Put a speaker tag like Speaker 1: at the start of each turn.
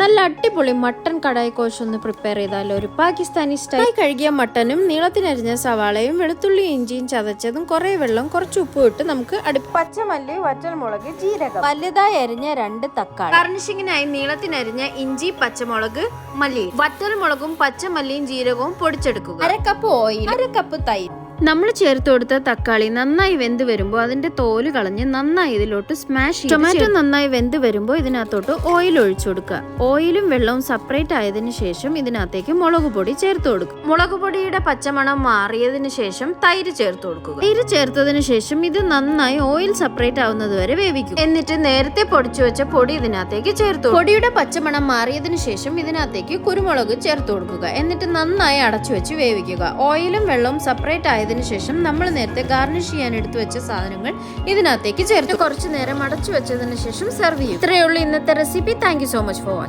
Speaker 1: നല്ല അടിപൊളി മട്ടൺ കടായി കോശ് ഒന്ന് പ്രിപ്പയർ ചെയ്താലോ. ഒരു പാകിസ്ഥാനി സ്റ്റൈൽ കഴുകിയ മട്ടനും നീളത്തിനരിഞ്ഞ സവാളയും വെളുത്തുള്ളി ഇഞ്ചിയും ചതച്ചതും കുറെ വെള്ളം കുറച്ച് ഉപ്പും ഇട്ട് നമുക്ക് പച്ചമല്ലി, വറ്റൽമുളക്, ജീരകം, വലുതായി അരിഞ്ഞ 2 തക്കാളി, ഗാർണിഷിങ്ങിനായി നീളത്തിനരിഞ്ഞ ഇഞ്ചി, പച്ചമുളക്, മല്ലി, വറ്റൽമുളകും പച്ചമല്ലിയും ജീരകവും പൊടിച്ചെടുക്കുക. 1 കപ്പ് ഓയിൽ, 1 കപ്പ് തൈര്. നമ്മൾ ചേർത്ത് കൊടുത്ത തക്കാളി നന്നായി വെന്ത് വരുമ്പോൾ അതിന്റെ തോല് കളഞ്ഞ് നന്നായി ഇതിലോട്ട് സ്മാഷ് ചെയ്ത് ടൊമാറ്റോ നന്നായി വെന്ത് വരുമ്പോൾ ഇതിനകത്തോട്ട് ഓയിൽ ഒഴിച്ചു കൊടുക്കുക. ഓയിലും വെള്ളവും സെപ്പറേറ്റ് ആയതിനു ശേഷം ഇതിനകത്തേക്ക് മുളക് പൊടി ചേർത്ത് കൊടുക്കുക. മുളക് പൊടിയുടെ പച്ചമണം മാറിയതിനു ശേഷം തൈര് ചേർത്ത് കൊടുക്കുക. തൈര് ചേർത്തതിനു ശേഷം ഇത് നന്നായി ഓയിൽ സെപ്പറേറ്റ് ആവുന്നത് വരെ വേവിക്കുക. എന്നിട്ട് നേരത്തെ പൊടിച്ചു വെച്ച പൊടി ഇതിനകത്തേക്ക് ചേർത്ത് പൊടിയുടെ പച്ചമണം മാറിയതിനു ശേഷം ഇതിനകത്തേക്ക് കുരുമുളക് ചേർത്ത് കൊടുക്കുക. എന്നിട്ട് നന്നായി അടച്ചു വെച്ച് വേവിക്കുക. ഓയിലും വെള്ളവും സെപ്പറേറ്റ് ആയതിനു ശേഷം നമ്മൾ നേരത്തെ ഗാർണിഷ് ചെയ്യാൻ എടുത്തു വെച്ച സാധനങ്ങൾ ഇതിനകത്തേക്ക് ചേർത്ത് കുറച്ചു നേരം അടച്ചു വെച്ചതിന് ശേഷം സെർവ് ചെയ്യും. ഇത്രയേ ഉള്ളൂ ഇന്നത്തെ recipe. Thank you so much for watching.